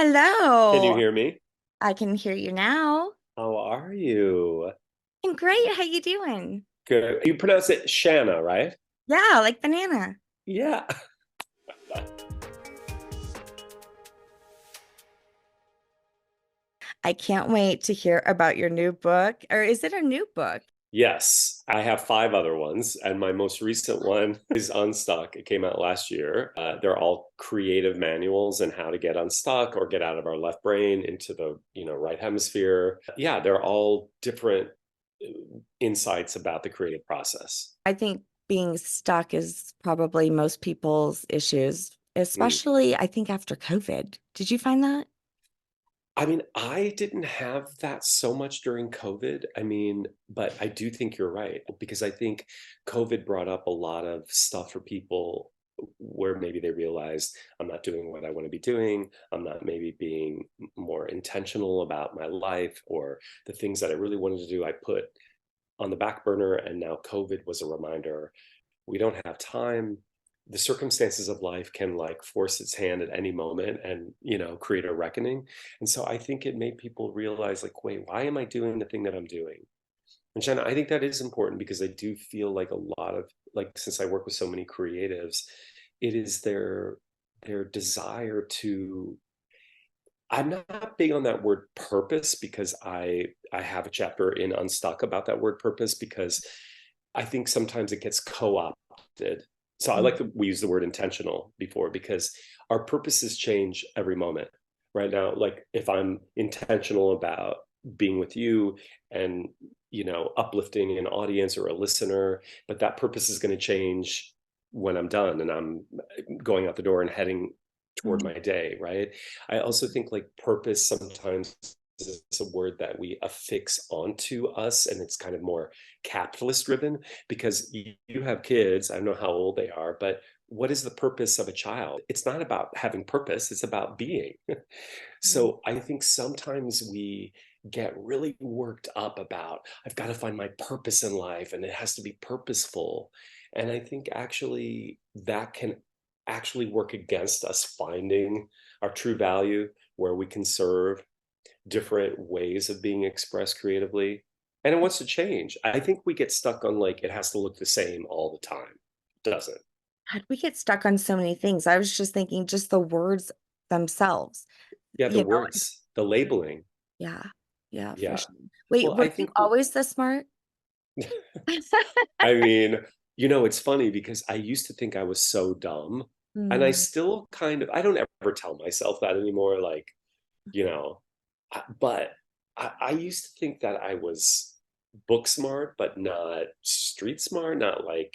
Can you Hello. hear me? I can hear you now. How are you? I'm great. How you doing? Good. You pronounce it Shanna, right? Yeah, like banana. Yeah. I can't wait to hear about your new book. Or is it a new book? Yes, I have five other ones, and my most recent one is Unstuck. It came out last year. They're all creative manuals and how to get unstuck or get out of our left brain into the right hemisphere. Yeah, they're all different insights about the creative process. I think being stuck is probably most people's issues, Mm. especially I think after COVID. Did you find that? I mean, I didn't have that so much during COVID. I mean, but I do think you're right because I think COVID brought up a lot of stuff for people where maybe they realized I'm not doing what I want to be doing. I'm not maybe being more intentional about my life or the things that I really wanted to do. I put on the back burner, and now COVID was a reminder we don't have time. The circumstances of life can like force its hand at any moment and create a reckoning. And so I think it made people realize like, wait, why am I doing the thing that I'm doing? And Shanna, I think that is important because I do feel like a lot of, like, since I work with so many creatives, it is their desire to, I'm not big on that word purpose because I have a chapter in Unstuck about that word purpose because I think sometimes it gets co-opted. So I like Mm. that we use the word intentional before because our purposes change every moment. Right now, like if I'm intentional about being with you and uplifting an audience or a listener, but that purpose is going to change when I'm done and I'm going out the door and heading toward Mm. my day, right? I also think like purpose sometimes is a word that we affix onto us and it's kind of more capitalist driven because you have kids. I don't know how old they are, but what is the purpose of a child? It's not about having purpose, it's about being. Mm. So I think sometimes we get really worked up about, I've got to find my purpose in life and it has to be purposeful. And I think actually that can actually work against us finding our true value where we can serve different ways of being expressed creatively. And it wants to change. I think we get stuck on like it has to look the same all the time. Doesn't. God, we get stuck on so many things. I was just thinking just the words themselves. Yeah, the You know, words, the labeling. yeah, yeah, for Yeah. sure. Wait, Well, were I you think always this smart? I mean, it's funny because I used to think I was so dumb, and I Mm, still kind of, I don't ever tell myself that anymore. Like, you know, but I used to think that I was book smart, but not street smart, not like,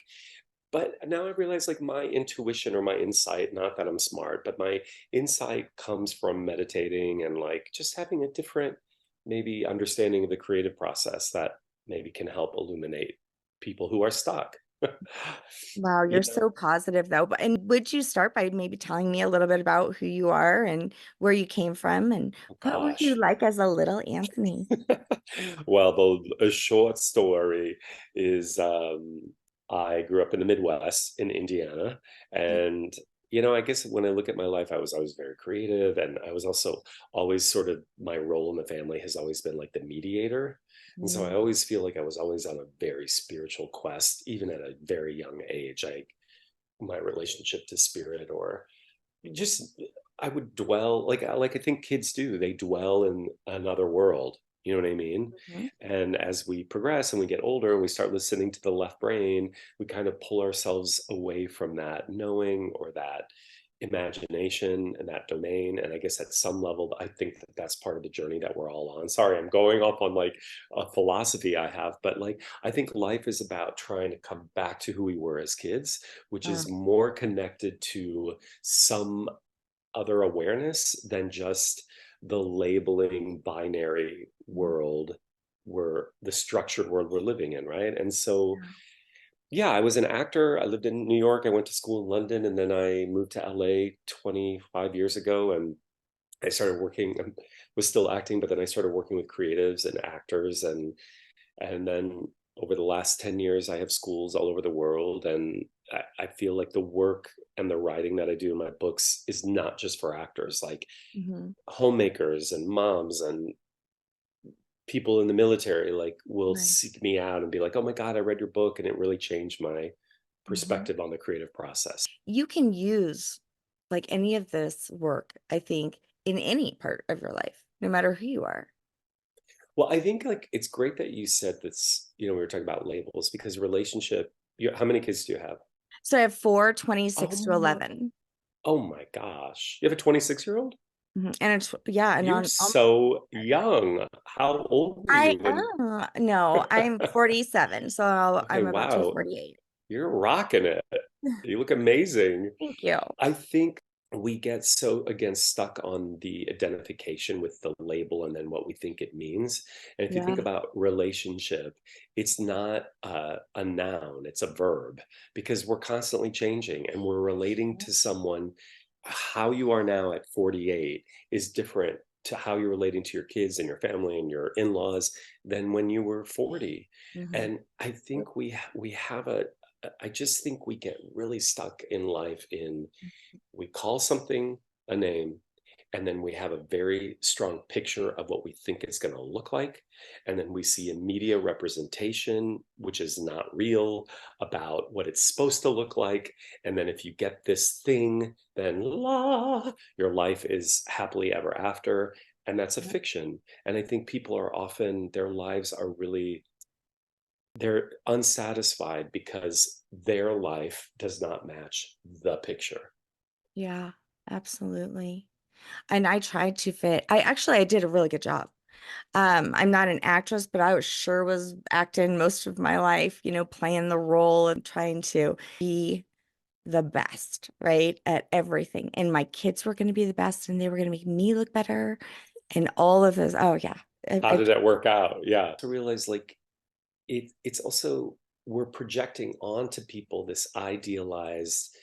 but now I realize like my intuition or my insight, not that I'm smart, but my insight comes from meditating and like just having a different, maybe understanding of the creative process that maybe can help illuminate people who are stuck. wow, You you're know, so positive though. But and would you start by maybe telling me a little bit about who you are and where you came from and oh what were you gosh. like as a little Anthony? Well, a short story is I grew up in the Midwest in Indiana. And, I guess when I look at my life, I was always very creative. And I was also always sort of, my role in the family has always been like the mediator. And so I Mm. always feel like I was always on a very spiritual quest, even at a very young age. My relationship to spirit or just I would dwell like I think kids do. They dwell in another world. You know what I mean? Mhm. And as we progress and we get older and we start listening to the left brain, we kind of pull ourselves away from that knowing or that imagination and that domain. And I guess at some level, I think that that's part of the journey that we're all on. Sorry, I'm going off on like a philosophy I have, but like I think life is about trying to come back to who we were as kids, which Uh, is more connected to some other awareness than just the labeling binary world we're the structured world we're living in, right? And so yeah, I was an actor. I lived in New York. I went to school in London and then I moved to LA 25 years ago and I started working, I was still acting, but then I started working with creatives and actors and then over the last 10 years I have schools all over the world and I feel like the work and the writing that I do in my books is not just for actors, like Mhm. homemakers and moms and people in the military like will Right. seek me out and be like, "Oh my God, I read your book and it really changed my Mhm. perspective on the creative process." You can use like any of this work, I think, in any part of your life, no matter who you are. Well, I think like it's great that you said this, we were talking about labels because relationship, how many kids do you have? So I have 4, 26 Oh to my, 11. oh my gosh. You have a 26-year-old? Mhm, and it's yeah, and You're on so young. How old were I you when am. No, I'm 47, so Okay, I'm about to be wow. 48. You're rocking it. You look amazing. Thank you. I think we get so again stuck on the identification with the label and then what we think it means. And if you think Yeah. about relationship, it's not a noun, it's a verb because we're constantly changing and we're relating to someone. How you are now at 48 is different to how you're relating to your kids and your family and your in-laws than when you were 40. Mhm. And I think we have a I just think we get really stuck in life in we call something a name and then we have a very strong picture of what we think it's going to look like and then we see a media representation which is not real about what it's supposed to look like and then if you get this thing then la your life is happily ever after and that's a Yep. fiction and I think people are often their lives are really they're unsatisfied because their life does not match the picture. Yeah, absolutely. And I tried to fit I did a really good job. I'm not an actress, but I was sure was acting most of my life, playing the role and trying to be the best, right, at everything. And my kids were going to be the best and they were going to make me look better and all of this. Oh yeah. How I did that work out? Yeah. To realize like it's also we're projecting onto people this idealized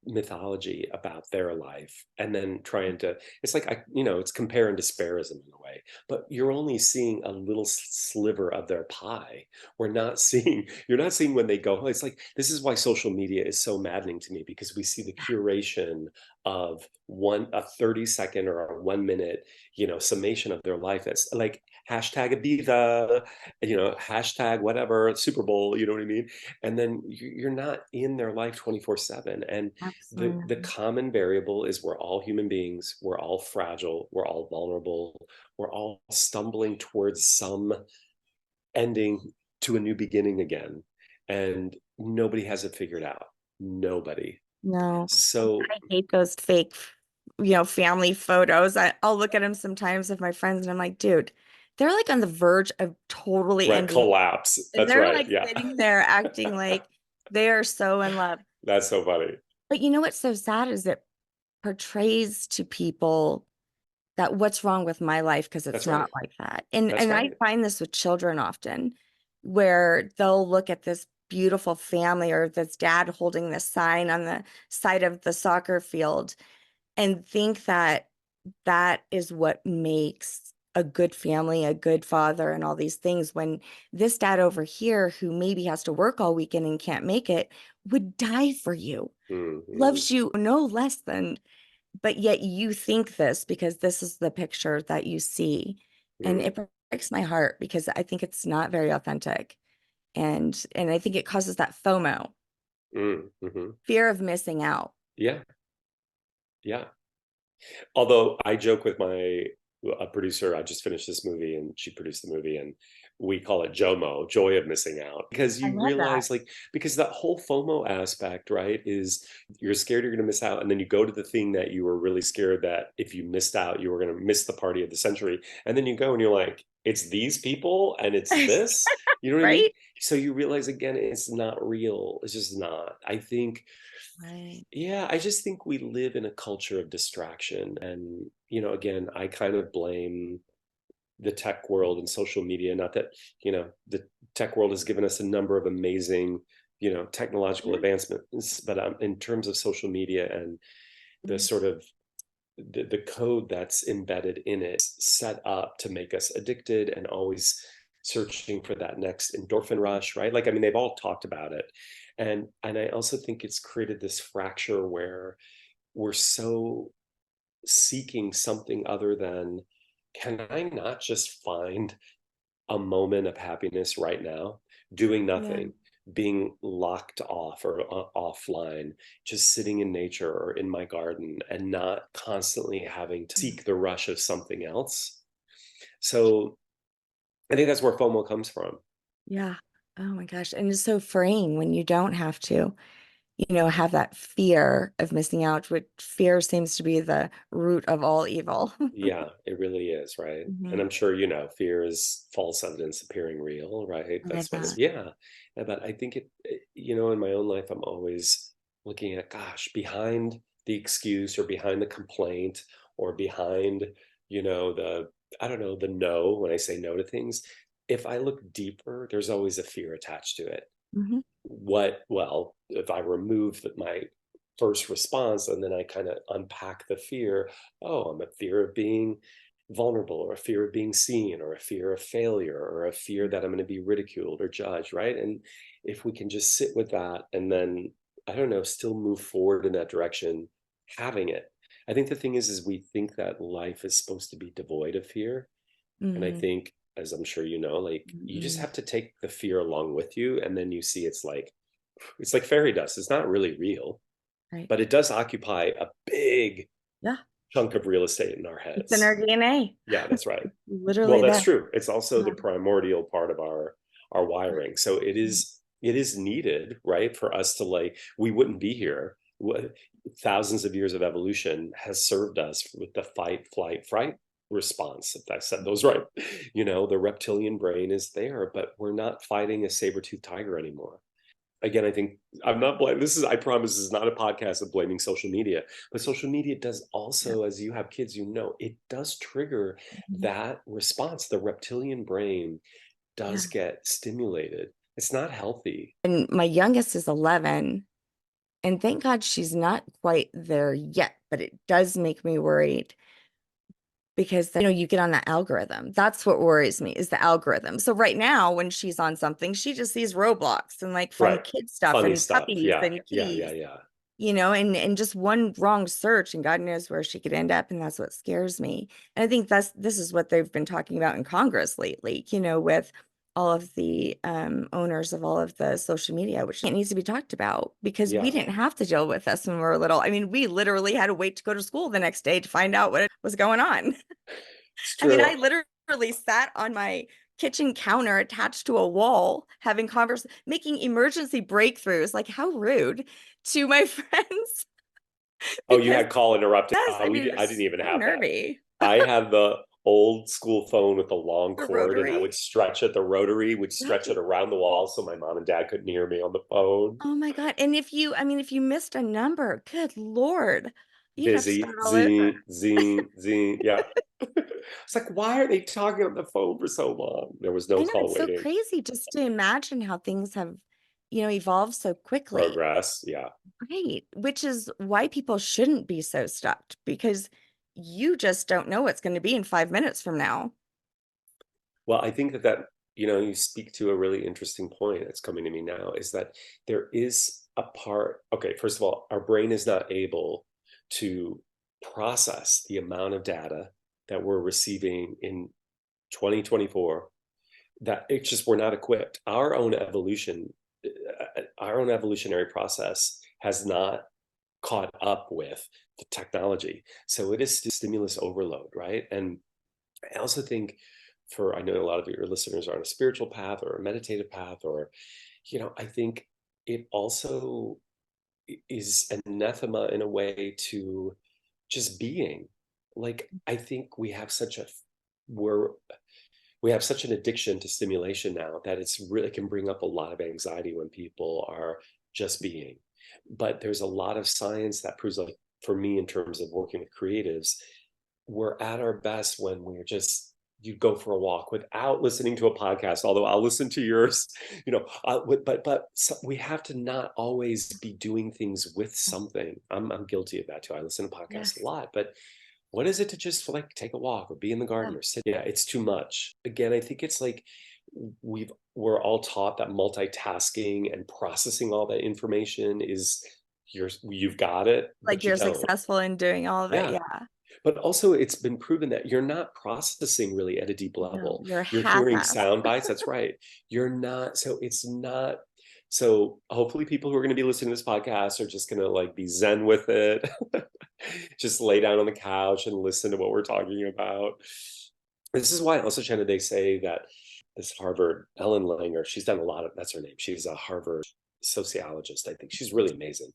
mythology about their life and then trying to it's like it's compare and disparism in a way but you're only seeing a little sliver of their pie we're not seeing you're not seeing when they go it's like this is why social media is so maddening to me because we see the curation of a 30-second or a 1 minute summation of their life that's like hashtag Ibiza hashtag whatever Super Bowl you know what I mean and then you're not in their life 24/7 and the absolutely. common variable is we're all human beings we're all fragile we're all vulnerable we're all stumbling towards some ending to a new beginning again and nobody has it figured out nobody No, so I hate those fake, family photos. I'll look at them sometimes of my friends and I'm like, dude, they're like on the verge of totally right ending. collapse And that's they're right like yeah sitting there acting like they are so in love. that's so funny But you know what's so sad is it portrays to people that what's wrong with my life because it's that's not right like that. And that's and I right find this with children often where they'll look at this beautiful family or this dad holding this sign on the side of the soccer field and think that that is what makes a good family, a good father, and all these things. When this dad over here, who maybe has to work all weekend and can't make it, would die for you, hmm loves you no less than, but yet you think this because this is the picture that you see. And hmm it breaks my heart because I think it's not very authentic. And I think it causes that FOMO, hmm fear of missing out. yeah yeah Although I joke with my a producer, I just finished this movie and she produced the movie and we call it JOMO, joy of missing out. Because I you love that. realize like because that whole FOMO aspect, right, is you're scared you're gonna miss out, and then you go to the thing that you were really scared that if you missed out, you were gonna miss the party of the century. And then you go and you're like, it's these people and it's this. You know what I mean? Right? So you realize again, it's not real. It's just not. I think Right. yeah, I just think we live in a culture of distraction. And, again, I kind of blame the tech world and social media. Not that, the tech world has given us a number of amazing, technological Yeah. advancements, but in terms of social media and the Mhm. sort of the code that's embedded in it set up to make us addicted and always searching for that next endorphin rush, right? Like, I mean, they've all talked about it. And I also think it's created this fracture where we're so seeking something other than, can I not just find a moment of happiness right now, doing Yeah. nothing, being locked off or offline, just sitting in nature or in my garden and not constantly having to seek the rush of something else. So I think that's where FOMO comes from. Yeah. Oh my gosh. And it's so freeing when you don't have to, have that fear of missing out, which fear seems to be the root of all evil. Yeah, it really is, right? And Hmm. I'm sure, fear is false evidence appearing real, right? I love That's what that. yeah. But I think in my own life, I'm always looking at, gosh, behind the excuse or behind the complaint or behind, the, I don't know, the no, when I say no to things, if I look deeper, there's always a fear attached to it. Hmm. Well, if I remove my first response and then I kind of unpack the fear, oh, I'm a fear of being vulnerable or a fear of being seen or a fear of failure or a fear that I'm going to be ridiculed or judged, right? And if we can just sit with that and then, I don't know, still move forward in that direction, having it. I think the thing is we think that life is supposed to be devoid of fear. And I Hmm. think, as I'm sure you know, like you just Hmm. have to take the fear along with you, and then you see it's like fairy dust. It's not really real, Right. but it does occupy a big Yeah. chunk of real estate in our It's in our heads. DNA. Yeah, that's right. Well, Literally that's there. true. It's also the Yeah. primordial part of our wiring. So it is needed, right, for us to we wouldn't be here. Thousands of years of evolution has served us with the fight, flight, fright response, if I said those right. The reptilian brain is there, but we're not fighting a saber-toothed tiger anymore. Again, I think I'm not blaming I promise this is not a podcast of blaming social media, but social media does Yeah. also, as you have kids, it does trigger Mhm. that response. The reptilian brain Yeah. does get stimulated. It's not healthy. And my youngest is 11, and thank God she's not quite there yet, but it does make me worried because then, you get on that algorithm. That's what worries me is the algorithm. So right now, when she's on something, she just sees Roblox and like fun Right. kid stuff Funny and stuff. puppies Yeah. and Yeah. Yeah. kitties, Yeah. and just one wrong search and God knows where she could end up. And that's what scares me. And I think this is what they've been talking about in Congress lately, with all of the owners of all of the social media, which it needs to be talked about because we Yeah. didn't have to deal with this when we were little. I mean, we literally had to wait to go to school the next day to find out what was going on. It's I mean, true. I literally sat on my kitchen counter attached to a wall having making emergency breakthroughs. Like, how rude to my friends. Oh, you Because had call interrupted. yes, I mean, it I didn't was even so have that. nervy. I had the old school phone with the long The cord, and I rotary. would stretch it. The rotary would stretch it Right. around the wall so my mom and dad couldn't hear me on the phone. Oh my God. And if you missed a number, good Lord, you'd have to Busy, start all over. zing, zing, zing. Yeah. It's like, why are they talking on the phone for so long? There was no I know call it's so waiting. crazy just to imagine how things have, evolved so quickly. Progress. Yeah. Right, which is why people shouldn't be so stuck because you just don't know what's going to be in 5 minutes from now. Well, I think you speak to a really interesting point that's coming to me now is that there is a part, okay, first of all, our brain is not able to process the amount of data that we're receiving in 2024, that it's just we're not equipped. Our own evolutionary process has not caught up with the technology. So it is stimulus overload, right? And I also think I know a lot of your listeners are on a spiritual path or a meditative path, or, I think it also is anathema in a way to just being. Like, I think we're, we have such an addiction to stimulation now that it's really can bring up a lot of anxiety when people are just being. But there's a lot of science that proves, like, for me, in terms of working with creatives, we're at our best when you go for a walk without listening to a podcast, although I'll listen to yours. We have to not always be doing things with something. I'm guilty of that too. I listen to podcasts a Yes. lot, but what is it to just like take a walk or be in the Yeah. garden or sit? Yeah, it's too much. Again, I think it's like we're all taught that multitasking and processing all that information is you've got it, Like but you you're don't. successful in doing all of it. Yeah. Yeah. But also, it's been proven that you're not processing really at a deep No, level. you're You're hearing half-assed. sound bites. That's right. You're not. So it's not. So hopefully, people who are going to be listening to this podcast are just going to like be zen with it. Just lay down on the couch and listen to what we're talking about. This is why also, Shannon, they say that this Harvard Ellen Langer, she's done a lot of. That's her name. She's a Harvard sociologist. I think she's really amazing,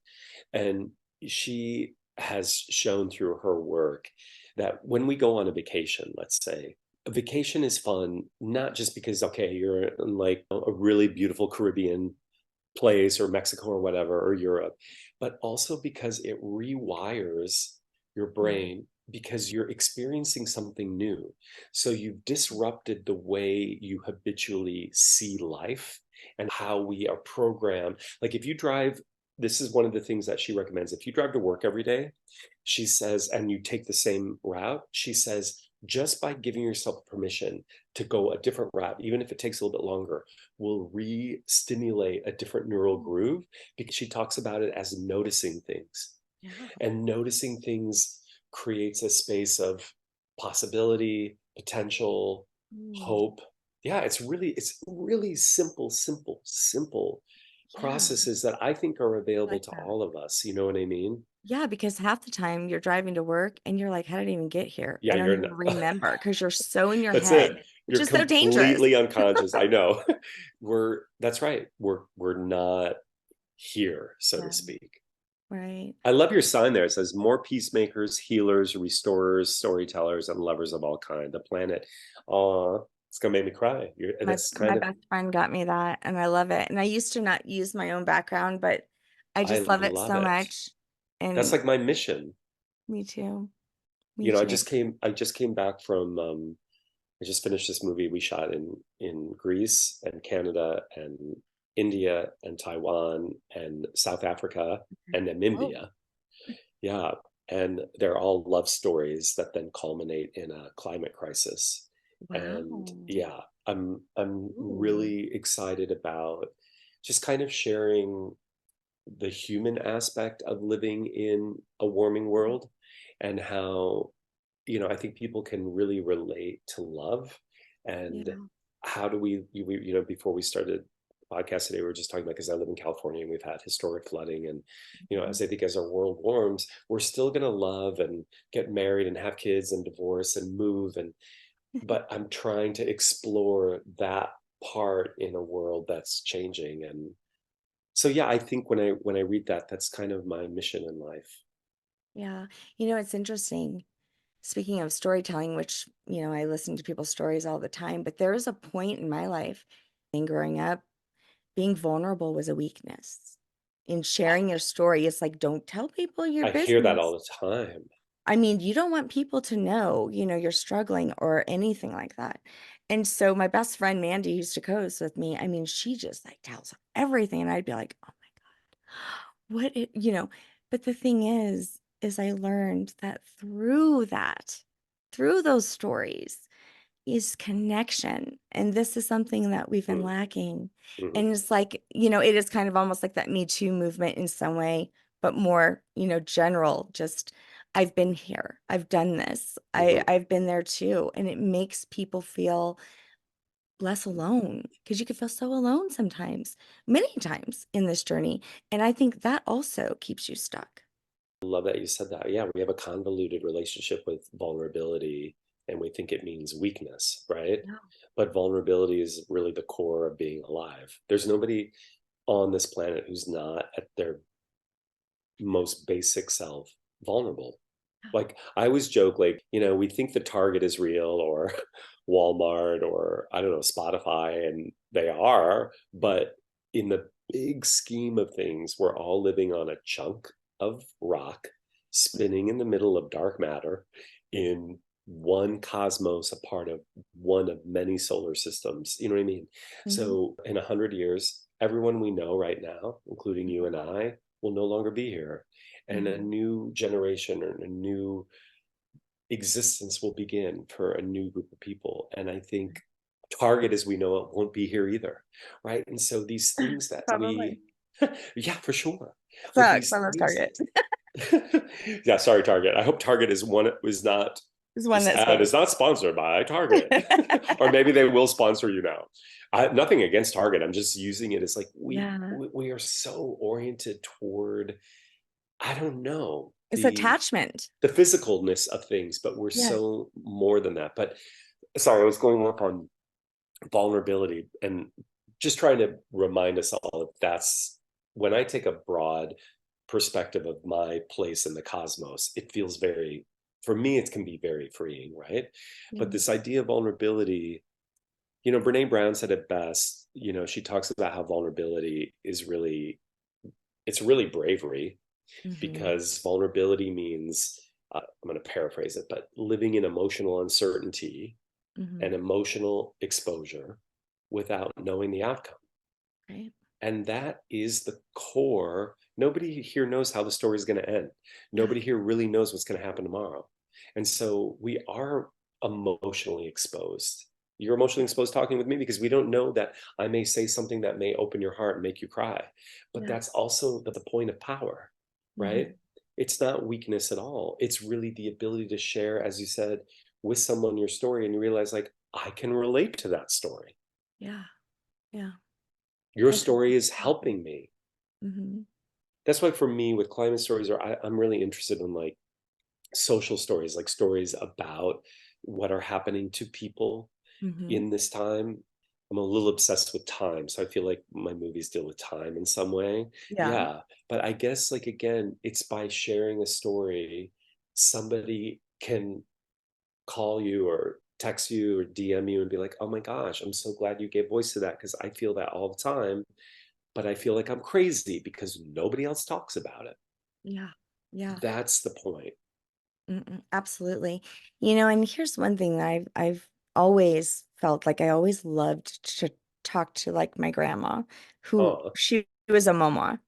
and she has shown through her work that when we go on a vacation, let's say, a vacation is fun, not just because, okay, you're in like a really beautiful Caribbean place or Mexico or whatever, or Europe, but also because it rewires your Mm, brain because you're experiencing something new. So you've disrupted the way you habitually see life and how we are programmed. Like if you drive, this is one of the things that she recommends. If you drive to work every day, she says, and you take the same route, she says, just by giving yourself permission to go a different route, even if it takes a little bit longer, will re-stimulate a different neural groove because she talks about it as noticing things. yeah. And noticing things creates a space of possibility, potential, Mm, hope. Yeah, it's really simple yeah. processes that I think are I available like to that. all of us. You know what I mean? Yeah, because half the time you're driving to work and you're like, how did I even get here? Yeah, I don't you're even not. remember because you're so in your That's head, it. which You're is so dangerous. completely unconscious. I know. That's right. We're not here, so to Yeah, speak. right. I love your sign there. It says more peacemakers, healers, restorers, storytellers, and lovers of all kind. The planet. Aw, it's gonna make me cry. That's My kind of best friend got me that and I love it. And I used to not use my own background, but I I just love it love so it. much. That's And like my mission. me too. Me You know, too. I just came back from I just finished this movie we shot in Greece and Canada and India and Taiwan and South Africa and Oh, Namibia. Yeah, and they're all love stories that then culminate in a climate crisis. And wow. yeah, I'm Ooh, really excited about just kind of sharing the human aspect of living in a warming world and how, I think people can really relate to love. And yeah. how do before we started the podcast today, we were just talking about, because I live in California and we've had historic flooding. And, Mhm. as I think as our world warms, we're still going to love and get married and have kids and divorce and move. But I'm trying to explore that part in a world that's changing. And so, yeah, I think when I read that, that's kind of my mission in life. Yeah. It's interesting. Speaking of storytelling, which, I listen to people's stories all the time, but there was a point in my life and growing up, being vulnerable was a weakness. In sharing your story, it's like, don't tell people your I hear that all business. the time. I mean, you don't want people to know, you're struggling or anything like that. And so my best friend Mandy used to co-host with me. I mean, she just like tells everything. And I'd be like, oh what but the thing is I learned that through those stories is connection. And this is something that we've been Mm, lacking. mhm, And it's like, it is kind of almost like that Me Too movement in some way, but more, general, just I've been here. I've done this. mhm. I've been there too. And it makes people feel less alone because you can feel so alone sometimes, many times in this journey. And I think that also keeps you stuck. Love that you said that. Yeah, we have a convoluted relationship with vulnerability and we think it means weakness, right? Yeah. But vulnerability is really the core of being alive. There's nobody on this planet who's not at their most basic self vulnerable. Like I always joke, like, we think the Target is real or Walmart or I don't know, Spotify, and they are, but in the big scheme of things, we're all living on a chunk of rock spinning in the middle of dark matter in one cosmos, a part of one of many solar systems. You know what I mean? Mhm. So in 100 years, everyone we know right now, including you and I, will no longer be here, and a Mhm. new generation or a new existence will begin for a new group of people. And I think Target as we know it won't be here either, right? And so these things that Probably. we yeah, for sure. Like Sucks. I these love these Target. yeah, sorry, Target. I hope Target is not Is one this that ad stays. is not sponsored by Target. Or maybe they will sponsor you now. Nothing against Target. I'm just using it as like Yeah. we are so oriented toward, I don't know, It's attachment. the physicalness of things, but we're Yes. so more than that. But sorry, I was going up on vulnerability and just trying to remind us all that that's when I take a broad perspective of my place in the cosmos, it feels very, for me, it can be very freeing, right? But Yeah. this idea of vulnerability, Brene Brown said it best. She talks about how vulnerability is really, it's really bravery, Hmm. because vulnerability means, I'm going to paraphrase it, but living in emotional uncertainty Hmm. and emotional exposure without knowing the outcome. Right. And that is the core. Nobody here knows how the story is going to end. Yeah. Nobody here really knows what's going to happen tomorrow. And so we are emotionally exposed. You're emotionally exposed talking with me because we don't know that I may say something that may open your heart and make you cry. But Yeah. that's also the point of power, right? Hmm. It's not weakness at all. It's really the ability to share, as you said, with someone your story, and you realize, like, I can relate to that story. Yeah. Yeah. Your I think story that's is powerful. helping me. Hmm. That's why for me with climate stories, I'm really interested in like social stories, like stories about what are happening to people Hmm. in this time. I'm a little obsessed with time, so I feel like my movies deal with time in some way. Yeah. Yeah, but I guess, like, again, it's by sharing a story, somebody can call you or text you or DM you and be like, "Oh my gosh, I'm so glad you gave voice to that because I feel that all the time, but I feel like I'm crazy because nobody else talks about it." Yeah. Yeah. That's the point. Mm-mm, absolutely. And here's one thing that I've always felt like I always loved to talk to like my grandma, who Oh, she was a mama.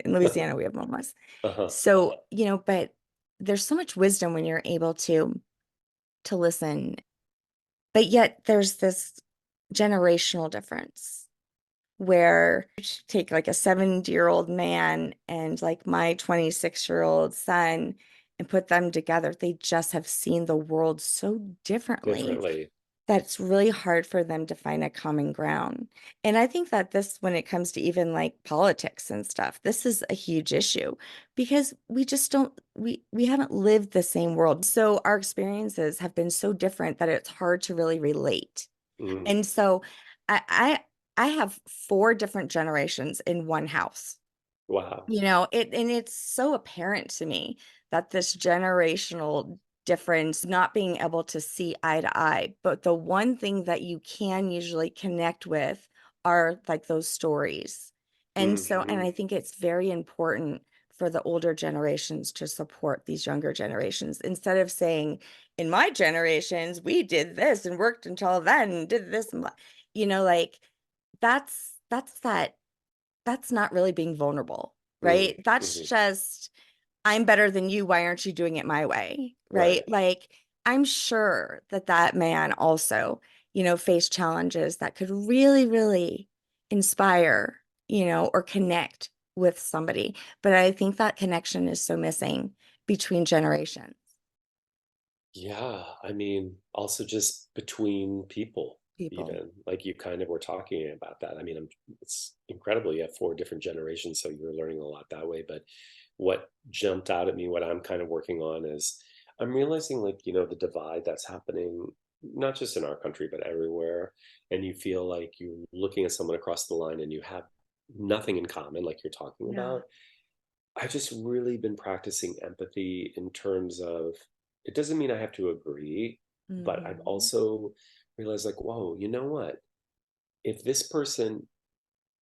In Louisiana, we have mamas. uh-huh. So, but there's so much wisdom when you're able to listen. But yet there's this generational difference where you take like a 70-year-old man and like my 26-year-old son and put them together. They just have seen the world so differently Differently. that it's really hard for them to find a common ground. And I think that this, when it comes to even like politics and stuff, this is a huge issue because we just don't, we haven't lived the same world. So our experiences have been so different that it's hard to really relate. Mm, And so I I have four different generations in one house. wow. And it's so apparent to me that this generational difference, not being able to see eye to eye, but the one thing that you can usually connect with are like those stories. And Hmm. I think it's very important for the older generations to support these younger generations instead of saying, in my generations, we did this and worked until then and did this. Like that's not really being vulnerable, Mm, right? That's hmm. just, I'm better than you. Why aren't you doing it my way? Right. Right. Like, I'm sure that that man also, faced challenges that could really, really inspire, or connect with somebody. But I think that connection is so missing between generations, Yeah. I mean, also just between people, people. even like you kind of were talking about that. I mean, it's incredible. You have four different generations, so you're learning a lot that way. But what jumped out at me, what I'm kind of working on is I'm realizing, like, the divide that's happening, not just in our country, but everywhere. And you feel like you're looking at someone across the line and you have nothing in common, like you're talking Yeah. about. I've just really been practicing empathy in terms of, it doesn't mean I have to agree, but I've Hmm. also realized, like, whoa, you know what? If this person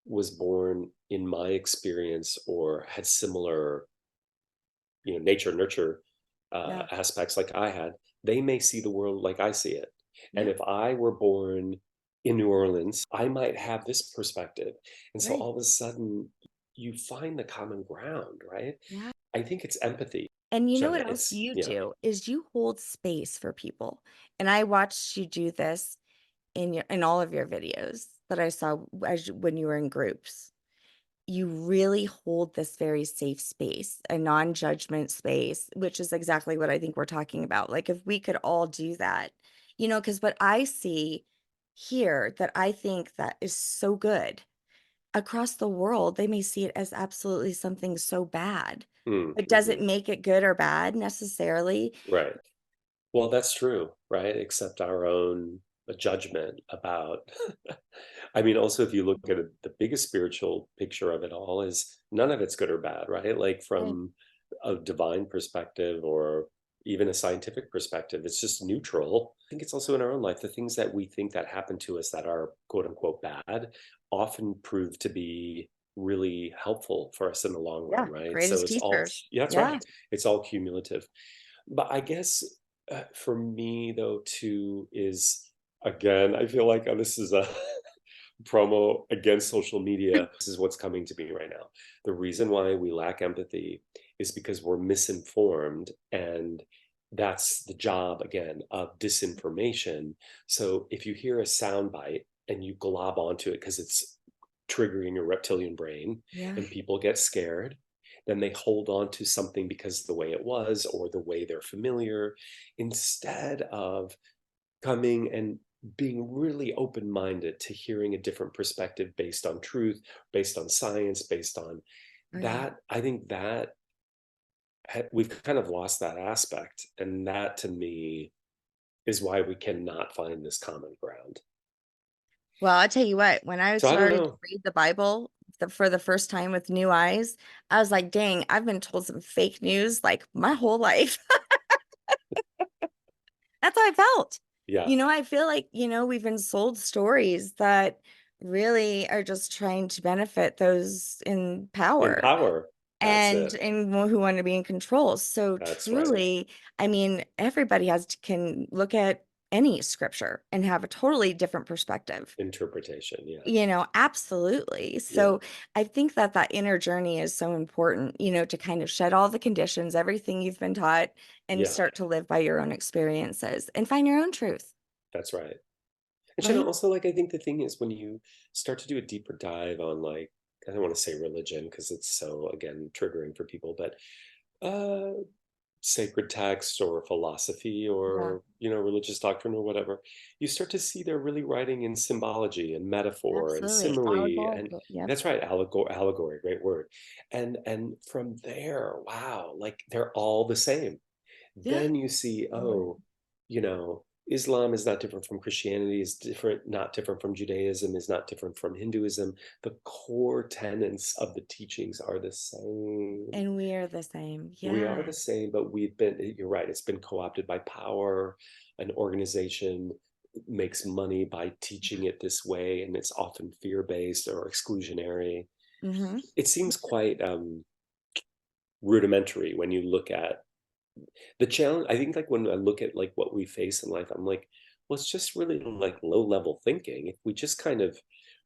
was born in my experience or had similar, nature nurture Yeah. aspects like I had, they may see the world like I see it. And Yeah. if I were born in New Orleans, I might have this perspective. And so Right. all of a sudden, you find the common ground, right? Yeah. I think it's empathy, And you know Jenna. what else It's, you yeah. do is you hold space for people. And I watched you do this. in all of your videos that I saw when you were in groups. You really hold this very safe space, a non-judgment space, which is exactly what I think we're talking about. Like if we could all do that, because what I see here that I think that is so good across the world, they may see it as absolutely something so bad. But does it Mm-hmm. make it good or bad necessarily? Right. Well, that's true, right? Except our own judgment about. I mean, also, if you look at it, the biggest spiritual picture of it all is none of it's good or bad, right? Like Right. from a divine perspective or even a scientific perspective, it's just neutral. I think it's also in our own life. The things that we think that happen to us that are quote unquote bad often prove to be really helpful for us in the long run, Yeah. right? So Greatest it's all, teachers. yeah, that's Yeah. right. It's all cumulative. But I guess for me, though, too, is again, I feel like this is a promo against social media. This is what's coming to me right now. The reason why we lack empathy is because we're misinformed. And that's the job, again, of disinformation. So if you hear a soundbite and you glob onto it because it's triggering your reptilian brain Yeah. and people get scared, then they hold on to something because of the way it was or the way they're familiar instead of coming and being really open minded to hearing a different perspective based on truth, based on science, based on Right. that. I think that we've kind of lost that aspect. And that to me is why we cannot find this common ground. Well, I'll tell you what, when I So I don't started to know. read the Bible for the first time with new eyes, I was like, dang, I've been told some fake news like my whole life. That's how I felt. Yeah. I feel like, we've been sold stories that really are just trying to benefit those in In power power. That's and it. who want to be in control. So That's right. truly, I mean, everybody can look at any scripture and have a totally different perspective. Interpretation. Yeah. Absolutely. Yeah. So I think that that inner journey is so important, to kind of shed all the conditions, everything you've been taught, and Yeah. start to live by your own experiences and find your own truth, That's right. And right? also, like, I think the thing is when you start to do a deeper dive on, like, I don't want to say religion because it's so, again, triggering for people, but uh, sacred text or philosophy Yeah, or, religious doctrine or whatever, you start to see they're really writing in symbology and metaphor and absolutely. simile. And Allegorical. Yep. that's right, allegory, great word. And from there, wow, like they're all the same. Yeah. Then you see, oh, Islam is not different from Christianity, is different, not different from Judaism, is not different from Hinduism. The core tenets of the teachings are the same. And we are the same. We are Yeah. the same, but you're right, it's been co-opted by power. An organization makes money by teaching it this way, and it's often fear-based or exclusionary. Mm-hmm. It seems quite rudimentary when you look at the challenge. I think, like, when I look at like what we face in life, I'm like, well, it's just really like low level thinking. If we just kind of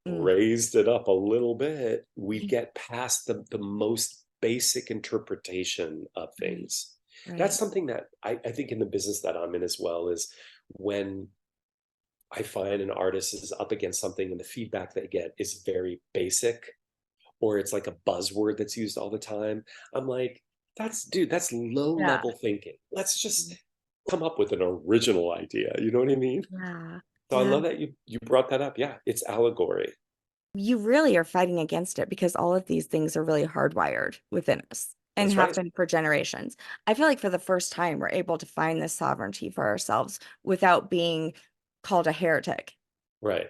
Mm. raised it up a little bit, we'd get past the most basic interpretation of Right. things. That's Right. something that I think in the business that I'm in as well is when I find an artist is up against something and the feedback they get is very basic or it's like a buzzword that's used all the time. I'm like, that's low Yeah. level thinking. Let's just come up with an original idea. You know what I mean? Yeah. So I Yeah. love that you brought that up. Yeah, it's allegory. You really are fighting against it because all of these things are really hardwired within us and That's have right. been for generations. I feel like for the first time, we're able to find this sovereignty for ourselves without being called a heretic Right.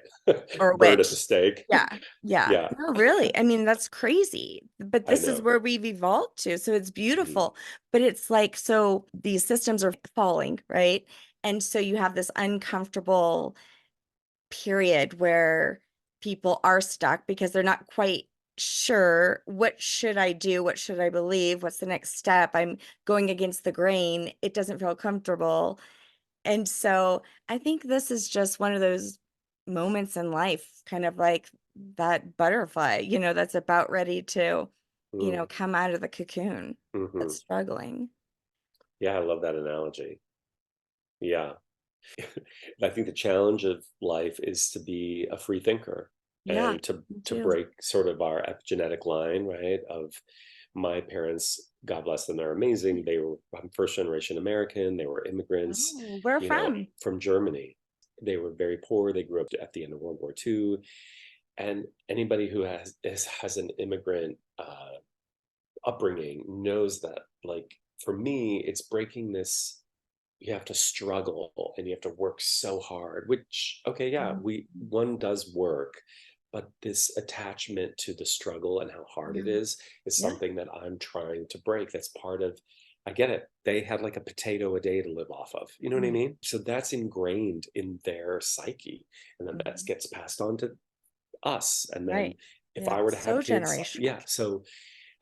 or a Bird at the witch. stake. Yeah. Yeah. Yeah, No, really. I mean, that's crazy. But I this is know. where we've evolved to. So it's Mhm. beautiful. But it's like, so these systems are falling, right? And so you have this uncomfortable period where people are stuck because they're not quite sure what should I do? What should I believe? What's the next step? I'm going against the grain. It doesn't feel comfortable. And so I think this is just one of those moments in life, kind of like that butterfly, that's about ready to, Mm. come out of the cocoon that's Hmm. struggling. Yeah, I love that analogy. Yeah. I think the challenge of life is to be a free thinker Yeah, and to me to too. break sort of our epigenetic line, right? Of my parents, God bless them, they're amazing. They were, I'm first generation American. They were immigrants, Oh, where from? from Germany. They were very poor. They grew up at the end of World War II. And anybody who has an immigrant upbringing knows that, like, for me, it's breaking this. You have to struggle and you have to work so hard, which, okay, yeah, Mm, one does work, but this attachment to the struggle and how hard it yeah. is Yeah. something that I'm trying to break. That's part of, I get it, they had like a potato a day to live off of, you know what I Mm, mean? So that's ingrained in their psyche, and then that mhm. gets passed on to us. And then Right. if Yeah. I were to So have kids, generational. yeah. So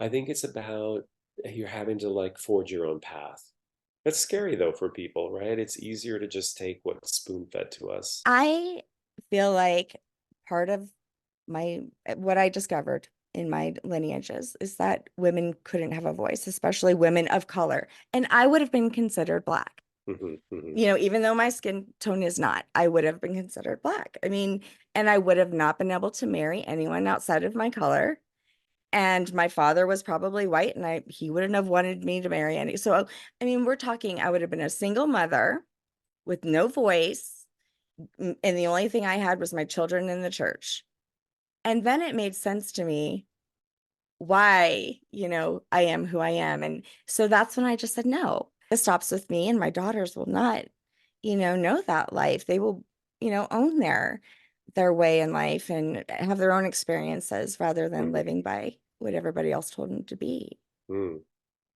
I think it's about, you're having to like forge your own path. That's scary though for people, right? It's easier to just take what's spoon fed to us. I feel like part of my what I discovered in my lineages is that women couldn't have a voice, especially women of color. And I would have been considered black. Hmm, hmm. Even though my skin tone is not, I would have been considered black. I mean, and I would have not been able to marry anyone outside of my color. And my father was probably white, and he wouldn't have wanted me to marry any. So, I mean, we're talking, I would have been a single mother with no voice, and the only thing I had was my children in the church. And then it made sense to me why, I am who I am. And so that's when I just said, no, this stops with me, and my daughters will not, know that life. They will, own their way in life and have their own experiences rather than Hmm, living by what everybody else told them to be. hmm.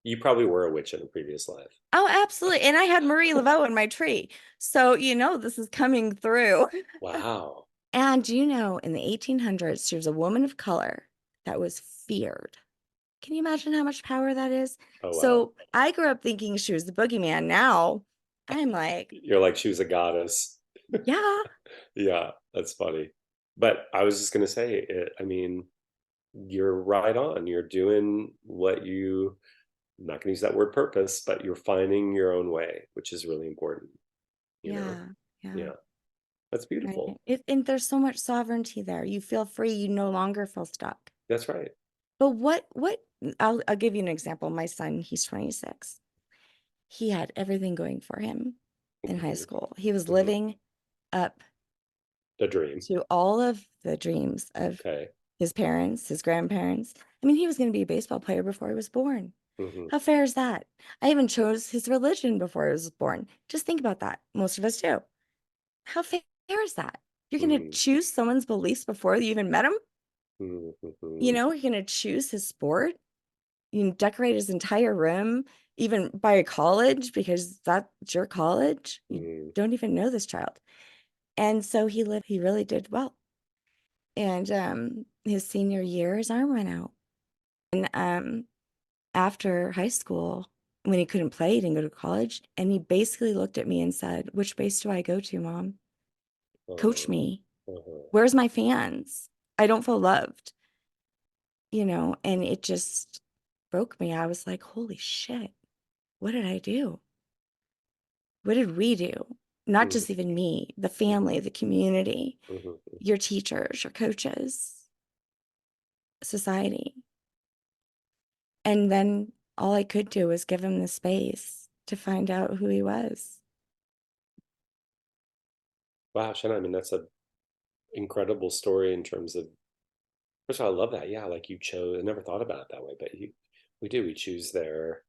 You probably were a witch in a previous life. Oh, absolutely. And I had Marie Laveau in my tree. So, this is coming through. Wow. And in the 1800s, she was a woman of color that was feared. Can you imagine how much power that is? Oh, wow. So I grew up thinking she was the boogeyman. Now I'm like, You're like, she was a goddess. yeah, Yeah, that's funny. But I was just going to say, I mean, you're right on. You're doing what you, I'm not going to use that word purpose, but you're finding your own way, which is really important, you know? yeah, yeah. Yeah, that's Right. beautiful. And there's so much sovereignty there. You feel free. You no longer feel stuck. That's right. But I'll give you an example. My son, he's 26. He had everything going for him in high Hmm, school. He was hmm. living up The dream. to all of the dreams of Okay. his parents, his grandparents. I mean, he was going to be a baseball player before he was born. Hmm, How fair is that? I even chose his religion before I was born. Just think about that. Most of us do. How fair is that? You're going to hmm, choose someone's beliefs before you even met him? hmm, hmm, You're going to choose his sport. You can decorate his entire room, even by a college, because that's your college. You hmm. don't even know this child. And so he really did well. And his senior year, his arm went out. And after high school, when he couldn't play, he didn't go to college. And he basically looked at me and said, "Which base do I go to, Mom? Coach Uh, me. uh-huh. Where's my fans? I don't feel loved." And it just broke me. I was like, holy shit, what did I do? What did we do? Not Hmm, just even me, the hmm, family, the community, hmm. your teachers, your coaches, society. And then all I could do was give him the space to find out who he was. Wow, Shanna, I mean, that's a incredible story in terms of, first of all, I love that. Yeah, like you chose, I never thought about it that way, but we do. We choose their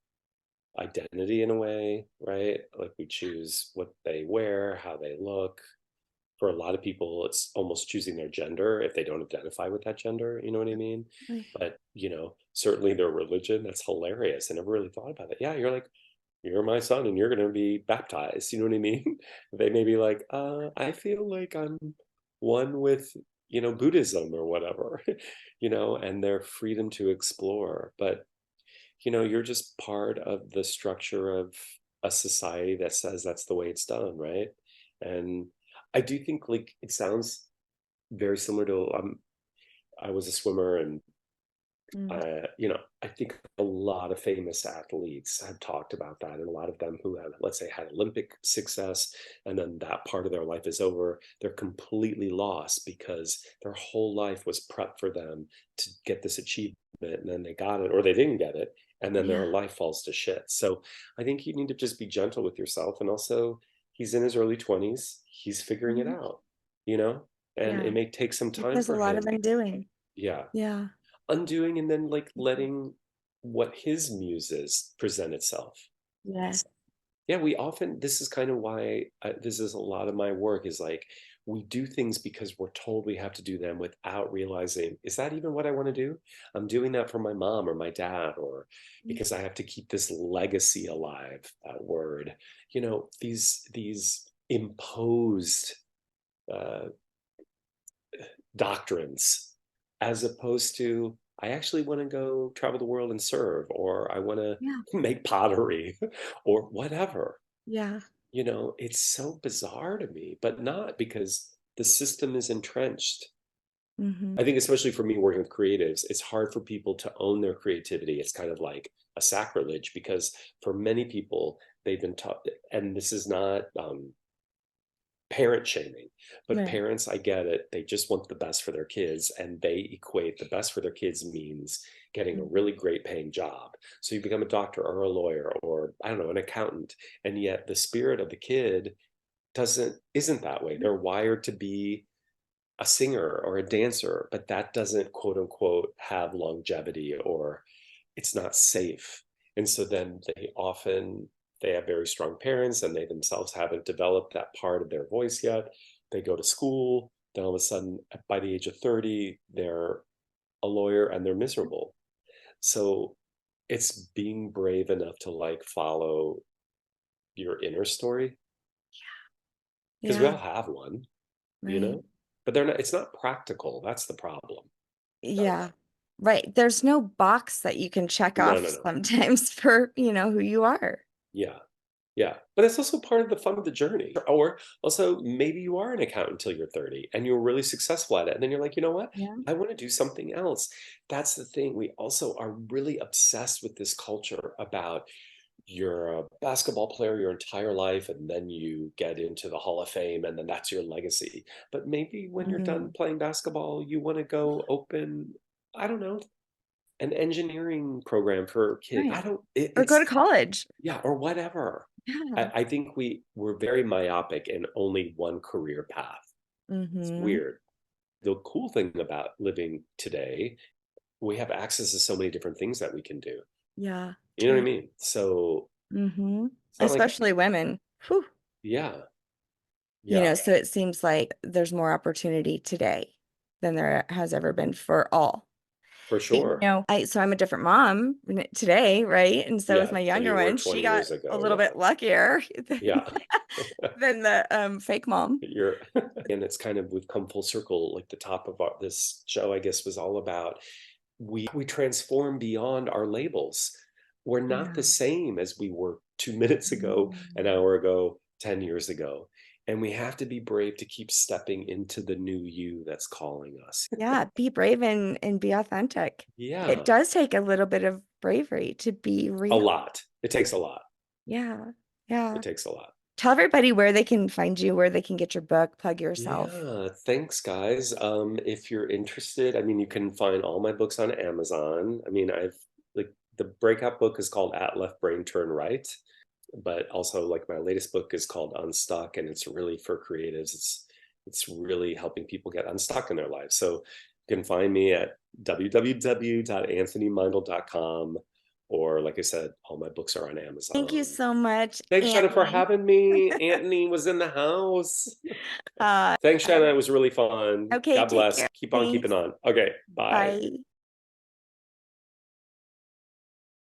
identity in a way, right? Like we choose what they wear, how they look. For a lot of people, it's almost choosing their gender if they don't identify with that gender, you know what I mean? But, certainly their religion, that's hilarious. I never really thought about it. Yeah, you're like, you're my son and you're going to be baptized. You know what I mean? They may be like, I feel like I'm one with, Buddhism or whatever, and their freedom to explore. But, you're just part of the structure of a society that says that's the way it's done, right? And I do think, like, it sounds very similar to, I was a swimmer and Mm. I think a lot of famous athletes have talked about that, and a lot of them who have, let's say, had Olympic success, and then that part of their life is over, they're completely lost because their whole life was prepped for them to get this achievement, and then they got it, or they didn't get it, and then their Yeah. life falls to shit. So I think you need to just be gentle with yourself, and also he's in his early 20s, he's figuring it Mhm. out, you know, and Yeah. it may take some It time does a for lot of him. undoing. Yeah, Yeah. undoing, and then like Mhm. letting what his muses present itself. Yes. Yeah, we often, this is kind of why this is a lot of my work, is like we do things because we're told we have to do them without realizing, is that even what I want to do? I'm doing that for my mom or my dad, or because I have to keep this legacy alive. That word, these imposed uh, doctrines, as opposed to, I actually want to go travel the world and serve, or I want to Yeah. make pottery or whatever. Yeah. It's so bizarre to me, but not because the system is entrenched. Mhm. I think, especially for me working with creatives, it's hard for people to own their creativity. It's kind of like a sacrilege because for many people, they've been taught, and this is not parent shaming, but Right. parents, I get it, they just want the best for their kids, and they equate the best for their kids means getting a Mhm. really great paying job. So you become a doctor or a lawyer, or I don't know, an accountant, and yet the spirit of the kid isn't that way. They're wired to be a singer or a dancer, but that doesn't, quote unquote, have longevity, or it's not safe. And so then they have very strong parents, and they themselves haven't developed that part of their voice yet. They go to school, then all of a sudden by the age of 30, they're a lawyer and they're miserable. So it's being brave enough to like follow your inner story, because we Yeah. all have one, you Right. know, but they're not, it's not practical. That's the problem. Yeah. Right. There's no box that you can check No, off no, no. sometimes for, who you are. Yeah. Yeah. But it's also part of the fun of the journey. Or also, maybe you are an accountant until you're 30 and you're really successful at it. And then you're like, you know what? Yeah. I want to do something else. That's the thing. We also are really obsessed with this culture about, you're a basketball player your entire life, and then you get into the Hall of Fame, and then that's your legacy. But maybe when you're done Mm. playing basketball, you want to go open, I don't know, an engineering program for kids. I Right. don't, Or go to it's, college. yeah, or whatever. Yeah. I think we're very myopic in only one career path. It's Mm-hmm. weird. The cool thing about living today, we have access to so many different things that we can do. Yeah. You know what I Totally. mean? So Mm-hmm. it's not like, Especially women. Whew. yeah, yeah, So it seems like there's more opportunity today than there has ever been for all. for But sure. I'm a different mom today, right? And so with Yeah, my than younger you were one, she 20 got years a ago. little Yeah, bit luckier than, yeah. than the fake mom. You're, and it's kind of, we've come full circle. Like the top of this show, I guess, was all about, we transform beyond our labels. We're not Yeah. the same as we were 2 minutes ago, an Mm. hour ago, 10 years ago. And we have to be brave to keep stepping into the new you that's calling us. Yeah, be brave and be authentic. It Yeah, does take a little bit of bravery to be a real. lot. It takes a lot. Yeah. It Yeah. takes a lot. Tell everybody where they can find you, where they can get your book, plug yourself. Yeah, thanks, guys. If you're interested, I mean, you can find all my books on Amazon. I mean, I've like, the breakout book is called At Left Brain Turn Right, but also like my latest book is called Unstuck, and it's really for creatives. It's really helping people get unstuck in their lives. So you can find me at www.anthonymeindl.com, or like I said, all my books are on Thank you Amazon. so much, Thanks, Shannon, for Anthony. having me. Anthony was in the house. Thanks, Shannon. It was really fun. Okay, God take bless. care. Keep on keeping Thanks. on. Okay, bye. Bye.